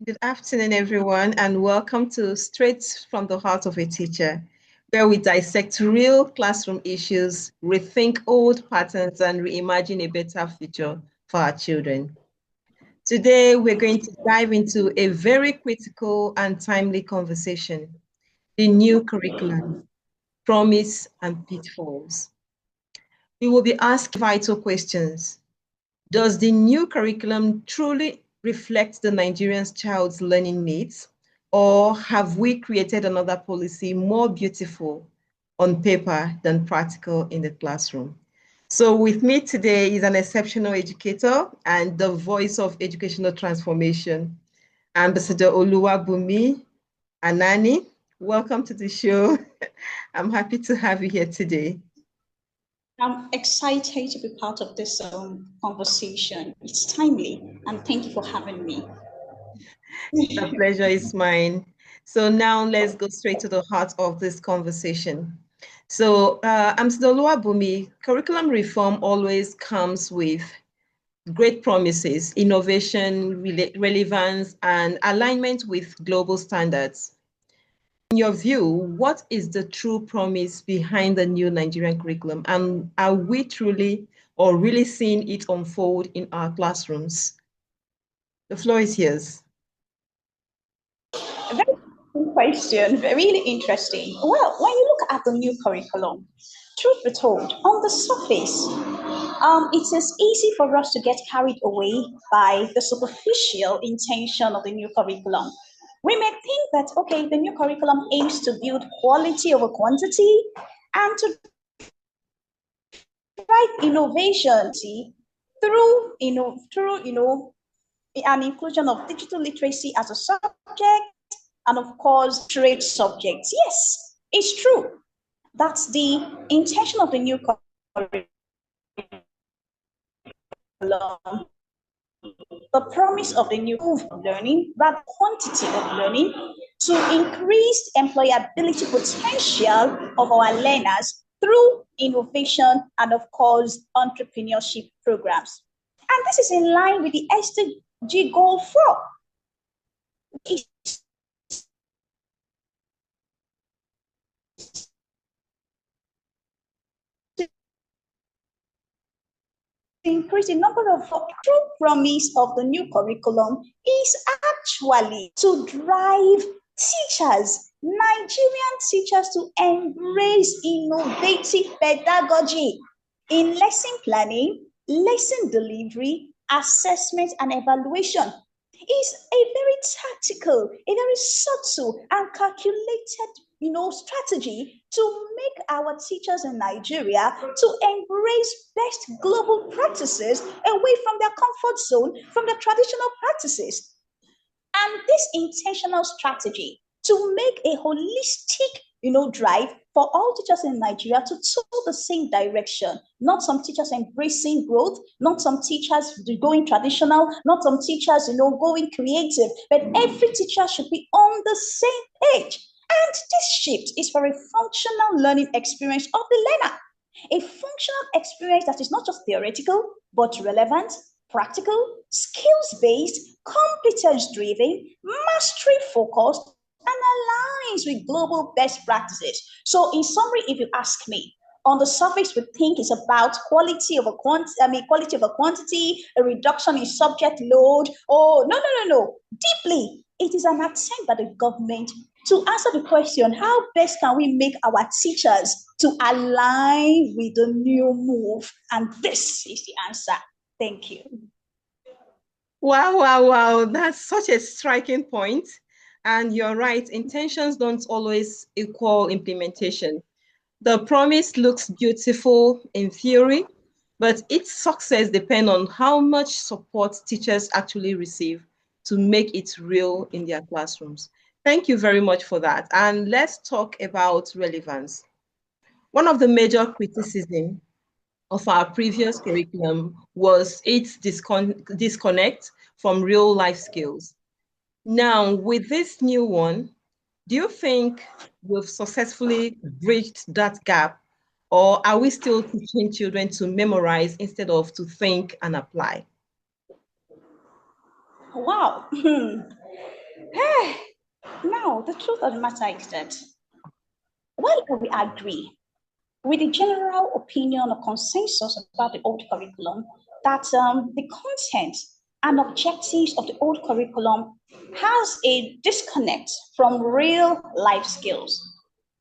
Good afternoon, everyone, and welcome to Straight from the Heart of a Teacher, where we dissect real classroom issues, rethink old patterns, and reimagine a better future for our children. Today, we're going to dive into a very critical and timely conversation, the new curriculum, promise and pitfalls. We will be asking vital questions. Does the new curriculum truly reflect the Nigerian child's learning needs, or have we created another policy more beautiful on paper than practical in the classroom? So with me today is an exceptional educator and the voice of educational transformation, Ambassador Oluwabumi Anani. Welcome to the show. I'm happy to have you here today. I'm excited to be part of this conversation. It's timely, and thank you for having me. The pleasure is mine. So now let's go straight to the heart of this conversation. So, Amsidolua Bumi, curriculum reform always comes with great promises, innovation, relevance, and alignment with global standards. In your view, what is the true promise behind the new Nigerian curriculum? And are we truly or really seeing it unfold in our classrooms? The floor is yours. A very good question, really interesting. Well, when you look at the new curriculum, truth be told, on the surface, it is easy for us to get carried away by the superficial intention of the new curriculum. We may think that, okay, the new curriculum aims to build quality over quantity and to drive innovation through, an inclusion of digital literacy as a subject, and of course, trade subjects. Yes, it's true. That's the intention of the new curriculum. The promise of the new learning, that quantity of learning, to increase employability potential of our learners through innovation and, of course, entrepreneurship programs. And this is in line with the SDG Goal 4. Increase the number of true promise of the new curriculum is actually to drive teachers, Nigerian teachers, to embrace innovative pedagogy in lesson planning, lesson delivery, assessment, and evaluation. Is a very tactical, a very subtle and calculated strategy to make our teachers in Nigeria to embrace best global practices away from their comfort zone, from their traditional practices. And this intentional strategy to make a holistic drive for all teachers in Nigeria to tour the same direction, not some teachers embracing growth, not some teachers going traditional, not some teachers going creative, but every teacher should be on the same page. And this shift is for a functional learning experience of the learner, a functional experience that is not just theoretical, but relevant, practical, skills-based, competence-driven, mastery-focused, and aligns with global best practices. So in summary, if you ask me, on the surface, we think it's about quality over quantity, a reduction in subject load. Oh, no. Deeply, it is an attempt by the government to answer the question, how best can we make our teachers to align with the new move? And this is the answer. Thank you. Wow. That's such a striking point. And you're right, intentions don't always equal implementation. The promise looks beautiful in theory, but its success depends on how much support teachers actually receive to make it real in their classrooms. Thank you very much for that. And let's talk about relevance. One of the major criticisms of our previous curriculum was its disconnect from real life skills. Now, with this new one, do you think we've successfully bridged that gap, or are we still teaching children to memorize instead of to think and apply? Wow. Now, the truth of the matter is that while we agree with the general opinion or consensus about the old curriculum, that the content and objectives of the old curriculum has a disconnect from real life skills,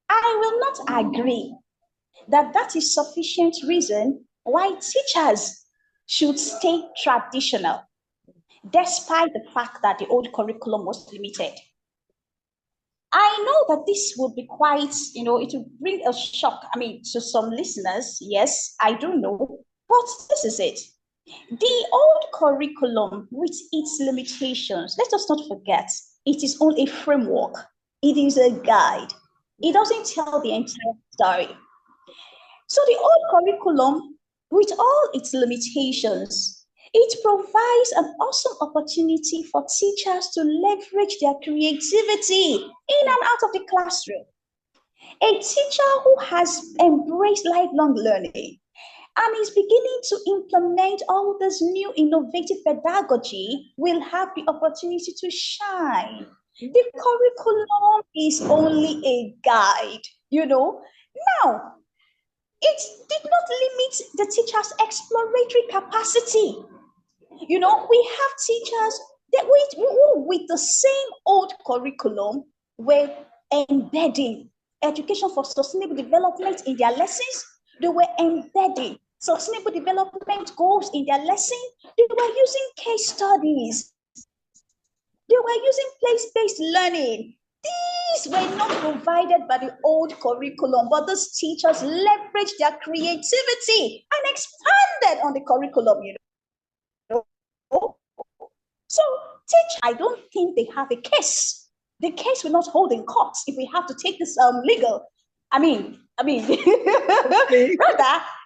I will not agree that that is sufficient reason why teachers should stay traditional, despite the fact that the old curriculum was limited. I know that this would be quite, it will bring a shock, to some listeners. Yes, I do know, but this is it. The old curriculum, with its limitations, let us not forget, it is only a framework. It is a guide. It doesn't tell the entire story. So the old curriculum, with all its limitations, it provides an awesome opportunity for teachers to leverage their creativity in and out of the classroom. A teacher who has embraced lifelong learning and is beginning to implement all this new innovative pedagogy will have the opportunity to shine. The curriculum is only a guide. Now, it did not limit the teacher's exploratory capacity. We have teachers that with the same old curriculum were embedding education for sustainable development in their lessons. They were embedding sustainable development goals in their lesson. They were using case studies. They were using place-based learning. These were not provided by the old curriculum, but those teachers leveraged their creativity and expanded on the curriculum, So, I don't think they have a case. The case will not hold in court if we have to take this legal. Rather,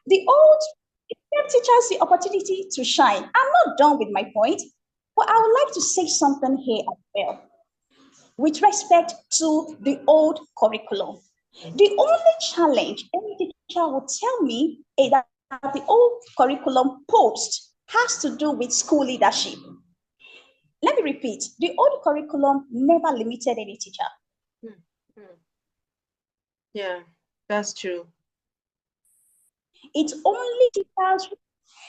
the old teachers the opportunity to shine. I'm not done with my point, but I would like to say something here as well with respect to the old curriculum. The only challenge any teacher will tell me is that the old curriculum post has to do with school leadership. Let me repeat, the old curriculum never limited any teacher. Yeah, that's true. It's only teachers.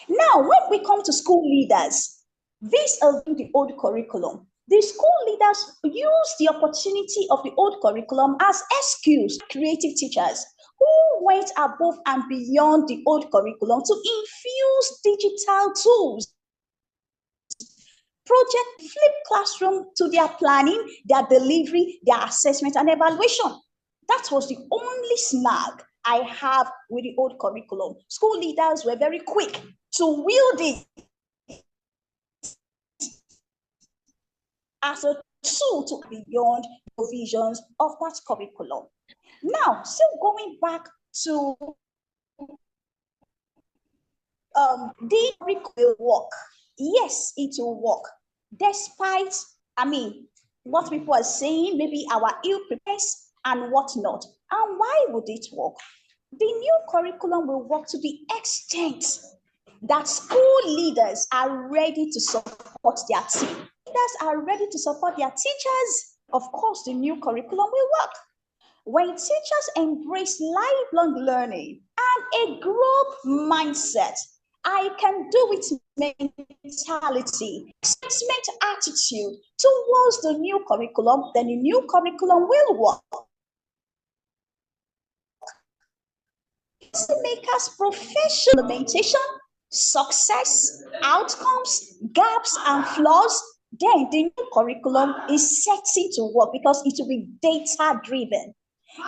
Now, when we come to school leaders, this is the old curriculum. The school leaders use the opportunity of the old curriculum as excuse creative teachers who went above and beyond the old curriculum to infuse digital tools, project flip classroom to their planning, their delivery, their assessment and evaluation. That was the only snag I have with the old curriculum. School leaders were very quick to wield it as a tool to beyond the visions of that curriculum. Now, still going back to the curriculum will work. Yes, it will work. Despite, what people are saying, maybe our ill prepares and whatnot. And why would it work? The new curriculum will work to the extent that school leaders are ready to support their team. Leaders are ready to support their teachers. Of course, the new curriculum will work. When teachers embrace lifelong learning and a growth mindset, I can do it mentality, assessment attitude towards the new curriculum, then the new curriculum will work. Makers professional implementation, success, outcomes, gaps, and flaws, then the new curriculum is setting to work because it will be data driven.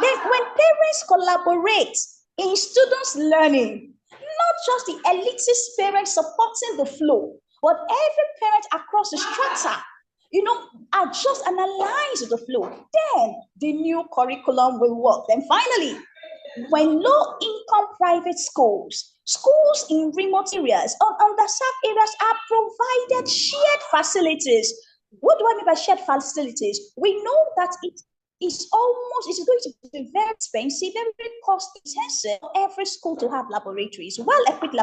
Then when parents collaborate in students' learning, not just the elitist parents supporting the flow, but every parent across the strata, adjust and align to the flow, then the new curriculum will work. Then finally, when low-income private schools in remote areas or underserved areas are provided shared facilities. What do I mean by shared facilities? We know that it is going to be very expensive, very cost intensive for every school to have laboratories, well-equipped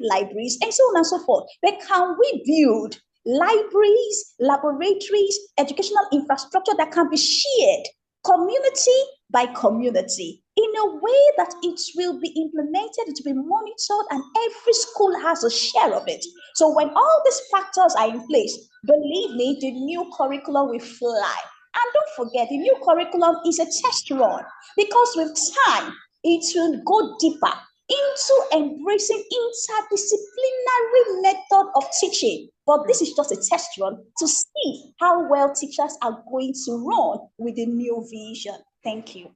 libraries, and so on and so forth. But can we build libraries, laboratories, educational infrastructure that can be shared community by community in a way that it will be implemented, it will be monitored, and every school has a share of it. So when all these factors are in place, believe me, the new curriculum will fly. And don't forget, the new curriculum is a test run because with time, it will go deeper into embracing interdisciplinary method of teaching. But this is just a test run to see how well teachers are going to run with the new vision. Thank you.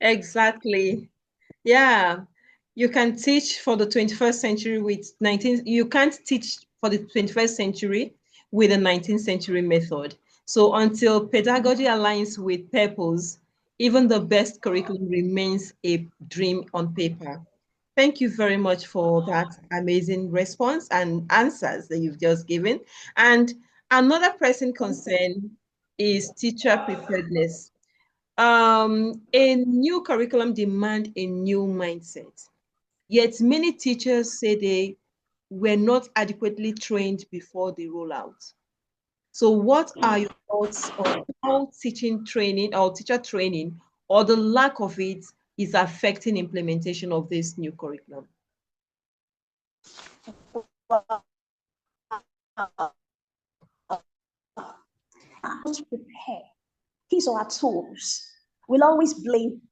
Exactly. Yeah. You can teach for the 21st century with 19, you can't teach for the 21st century with a 19th century method. So until pedagogy aligns with purpose, even the best curriculum remains a dream on paper. Thank you very much for that amazing response and answers that you've just given. And another pressing concern is teacher preparedness. A new curriculum demand a new mindset. Yet many teachers say they were not adequately trained before the rollout. So what are your thoughts on how teaching training or teacher training or the lack of it is affecting implementation of this new curriculum? Just prepare. His or her tools will always blame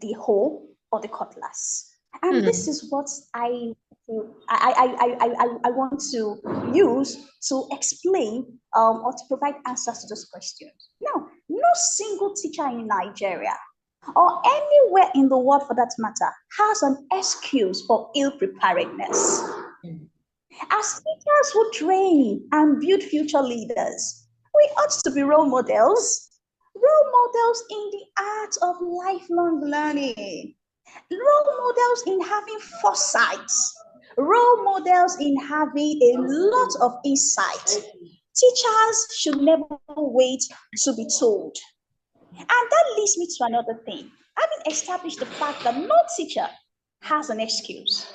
the hoe or the cutlass. And this is what I want to use to explain or to provide answers to those questions. Now, no single teacher in Nigeria or anywhere in the world for that matter has an excuse for ill preparedness. As teachers who train and build future leaders, we ought to be role models in the art of lifelong learning, role models in having foresight, role models in having a lot of insight. Teachers should never wait to be told. And that leads me to another thing. Having established the fact that no teacher has an excuse,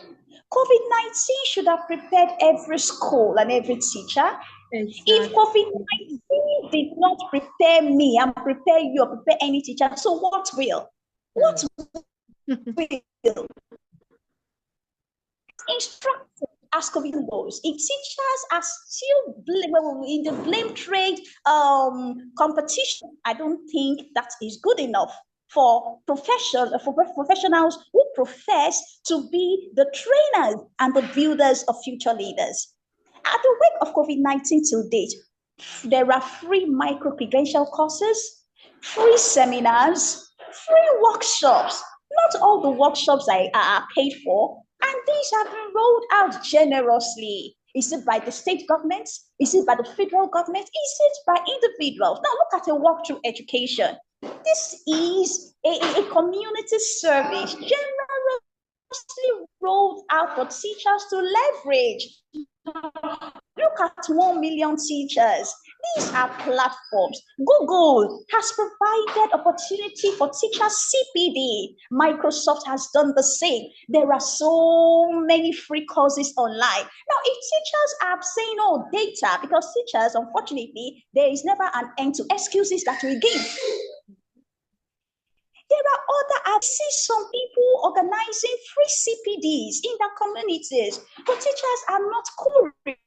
COVID-19 should have prepared every school and every teacher. Exactly. If COVID-19 did not prepare me and prepare you or prepare any teacher, so what will? What will? Instructed as COVID goes, if teachers are still in the blame trade competition, I don't think that is good enough for professionals who profess to be the trainers and the builders of future leaders. At the wake of COVID-19 till date, there are free micro-credential courses, free seminars, free workshops. Not all the workshops are paid for, and these have been rolled out generously. Is it by the state government? Is it by the federal government? Is it by individuals? Now look at a walk-through education. This is a community service generously rolled out for teachers to leverage. Look at 1 million teachers. These are platforms. Google has provided opportunity for teachers CPD. Microsoft has done the same. There are so many free courses online. Now, if teachers are saying, oh, data, because teachers, unfortunately, there is never an end to excuses that we give. There are I see some people organizing free CPDs in their communities, but teachers are not curious.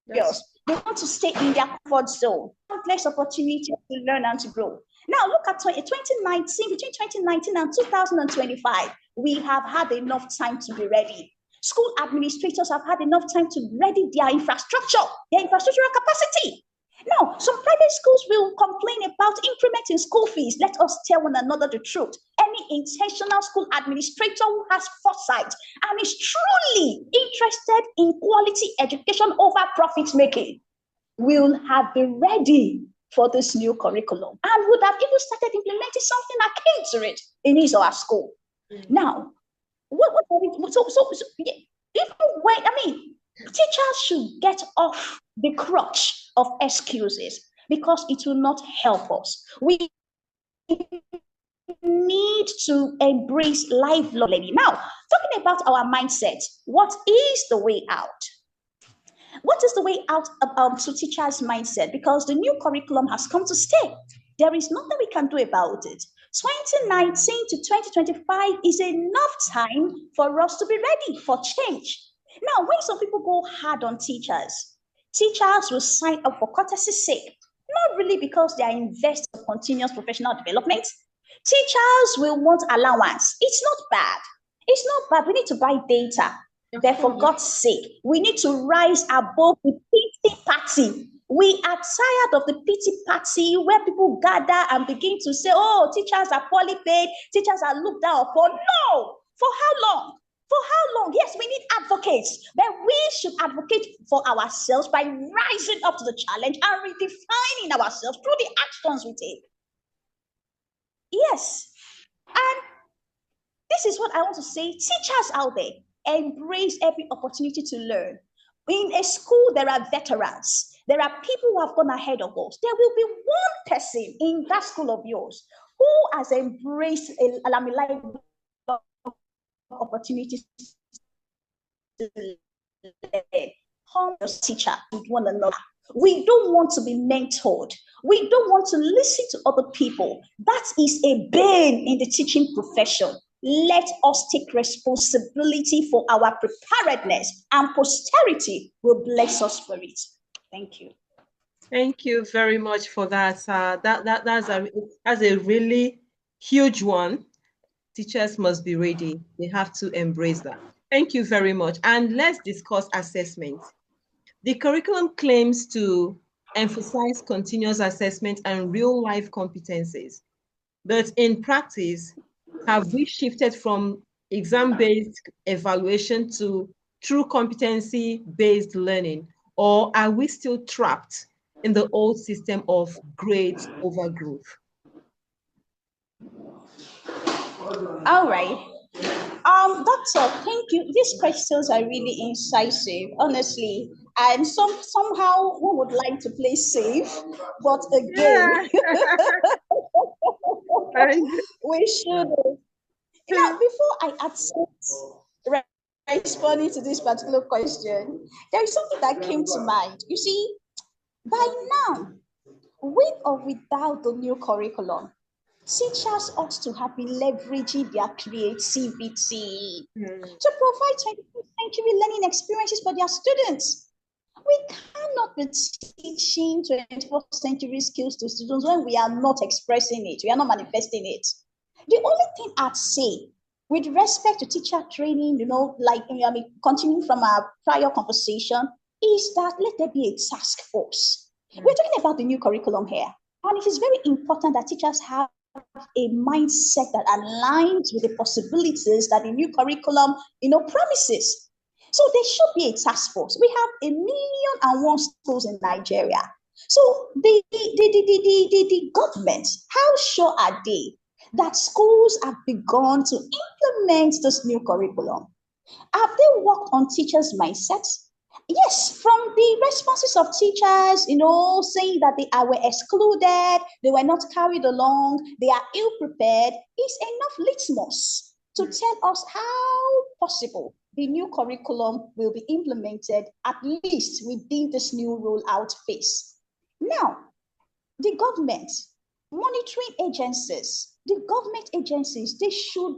Yes. They want to stay in their comfort zone, less opportunity to learn and to grow. Now look at 2019, between 2019 and 2025, we have had enough time to be ready. School administrators have had enough time to ready their infrastructural capacity. Now, some private schools will complain about increment in school fees. Let us tell one another the truth. Any intentional school administrator who has foresight and is truly interested in quality education over profit making will have been ready for this new curriculum and would have even started implementing something akin to it in his or her school. Now, teachers should get off the crutch of excuses because it will not help us. We need to embrace lifelong learning. Now, talking about our mindset, what is the way out? What is the way out to teachers' mindset? Because the new curriculum has come to stay. There is nothing we can do about it. 2019 to 2025 is enough time for us to be ready for change. Now, when some people go hard on teachers will sign up for courtesy's sake, not really because they are invested in continuous professional development. Teachers will want allowance. It's not bad. It's not bad. We need to buy data. But for God's sake, we need to rise above the pity party. We are tired of the pity party where people gather and begin to say, oh, teachers are poorly paid, teachers are looked down upon. No! For how long? For how long? Yes, we need advocates, but we should advocate for ourselves by rising up to the challenge and redefining ourselves through the actions we take. Yes. And this is what I want to say. Teachers out there, embrace every opportunity to learn. In a school, there are veterans. There are people who have gone ahead of us. There will be one person in that school of yours who has embraced a opportunities to learn. Harm your teacher with one another. We don't want to be mentored. We don't want to listen to other people. That is a bane in the teaching profession. Let us take responsibility for our preparedness, and posterity will bless us for it. Thank you. Thank you very much for that. That's a really huge one. Teachers must be ready. They have to embrace that. Thank you very much. And let's discuss assessment. The curriculum claims to emphasize continuous assessment and real-life competencies. But in practice, have we shifted from exam-based evaluation to true competency-based learning, or are we still trapped in the old system of grades over growth? All right. That's all. Thank you. These questions are really incisive, honestly. And somehow we would like to play safe, but again, we should. Before I accept responding to this particular question, there is something that came to mind. You see, by now, with or without the new curriculum, teachers ought to have been leveraging their creativity to provide 21st century learning experiences for their students. We cannot be teaching 21st century skills to students when we are not expressing it, we are not manifesting it. The only thing I'd say with respect to teacher training, continuing from our prior conversation, is that let there be a task force. We're talking about the new curriculum here, and it is very important that teachers have a mindset that aligns with the possibilities that the new curriculum, promises. So there should be a task force. We have 1,000,001 schools in Nigeria. So the government, how sure are they that schools have begun to implement this new curriculum? Have they worked on teachers' mindsets? Yes, from the responses of teachers, saying that they were excluded, they were not carried along, they are ill-prepared, is enough litmus to tell us how possible the new curriculum will be implemented, at least within this new rollout phase. Now, the government, monitoring agencies, they should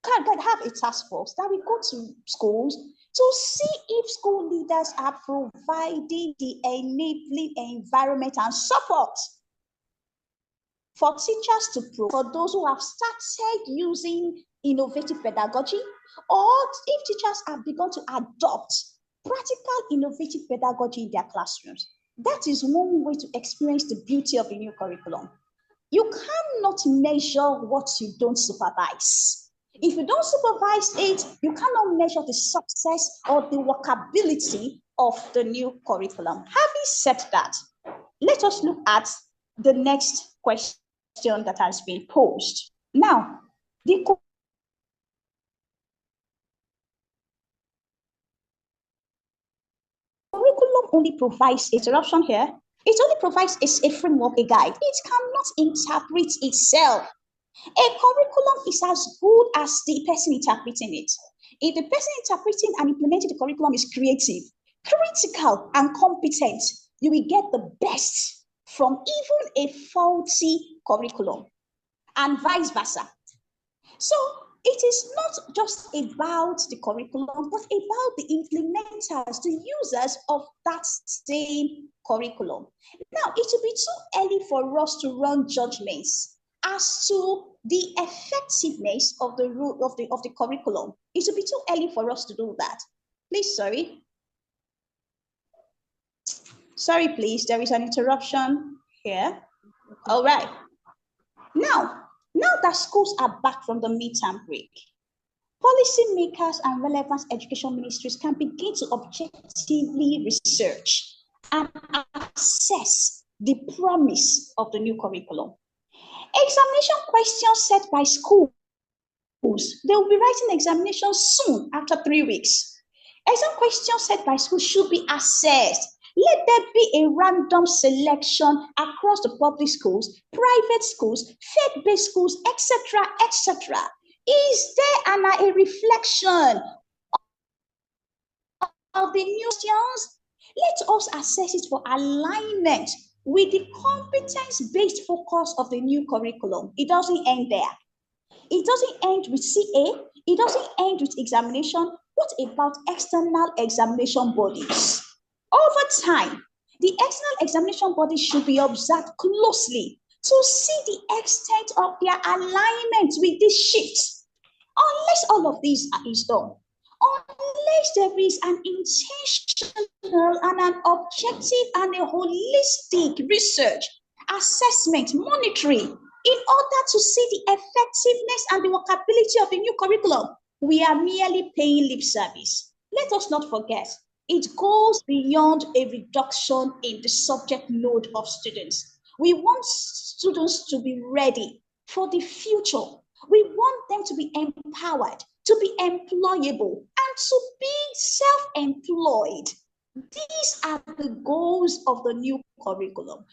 have a task force that will go to schools to see if school leaders are providing the enabling environment and support for teachers to for those who have started using innovative pedagogy, or if teachers have begun to adopt practical innovative pedagogy in their classrooms. That is one way to experience the beauty of the new curriculum. You cannot measure what you don't supervise. If you don't supervise it, you cannot measure the success or the workability of the new curriculum. Having said that, let us look at the next question that has been posed. Now, the curriculum only provides interruption here. It only provides a framework, a guide. It cannot interpret itself. A curriculum is as good as the person interpreting it. If the person interpreting and implementing the curriculum is creative, critical and competent, you will get the best from even a faulty curriculum, and vice versa. So it is not just about the curriculum, but about the implementers, the users of that same curriculum. Now, it will be too early for us to run judgments as to the effectiveness of the curriculum. It will be too early for us to do that. Please, sorry. Sorry, please, there is an interruption here. All right. Now that schools are back from the midterm break, policymakers and relevant education ministries can begin to objectively research and assess the promise of the new curriculum. Examination questions set by schools, they will be writing examinations soon after 3 weeks. Exam questions set by schools should be assessed. Let there be a random selection across the public schools, private schools, faith-based schools, etc., etc. Is there a reflection of the new questions? Let us assess it for alignment with the competence-based focus of the new curriculum. It doesn't end there. It doesn't end with CA. It doesn't end with examination. What about external examination bodies? Over time, the external examination bodies should be observed closely to see the extent of their alignment with this shift. Unless all of this is done, unless there is an intentional and an objective and a holistic research, assessment, monitoring, in order to see the effectiveness and the workability of the new curriculum, we are merely paying lip service. Let us not forget, it goes beyond a reduction in the subject load of students. We want students to be ready for the future. We want them to be empowered, to be employable, and to be self-employed. These are the goals of the new curriculum.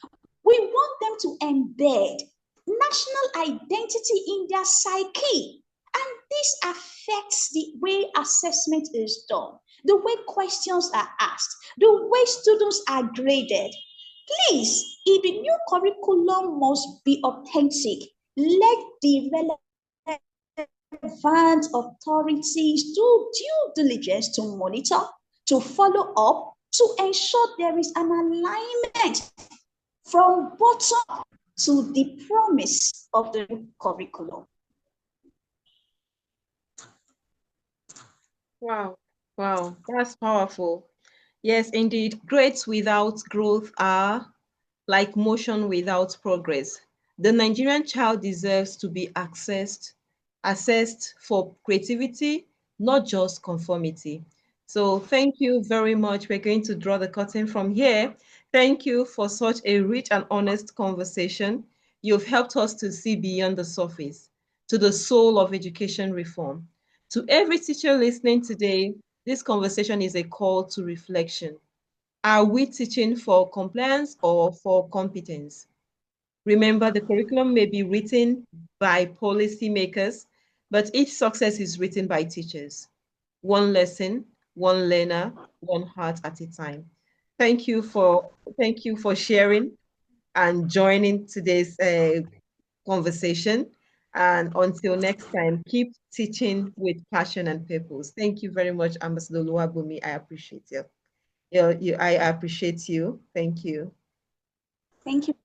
We want them to embed national identity in their psyche. And this affects the way assessment is done, the way questions are asked, the way students are graded. Please, if the new curriculum must be authentic, let the relevant authorities do due diligence to monitor, to follow up, to ensure there is an alignment from bottom to the promise of the curriculum. Wow, that's powerful. Yes, indeed, grades without growth are like motion without progress. The Nigerian child deserves to be assessed for creativity, not just conformity. So thank you very much. We're going to draw the curtain from here. Thank you for such a rich and honest conversation. You've helped us to see beyond the surface, to the soul of education reform. To every teacher listening today, this conversation is a call to reflection. Are we teaching for compliance or for competence? Remember, the curriculum may be written by policymakers, but each success is written by teachers. One lesson, one learner, one heart at a time. Thank you for sharing and joining today's conversation. And until next time, keep teaching with passion and purpose. Thank you very much, Ambassador Luabumi. I appreciate you. I appreciate you. Thank you. Thank you.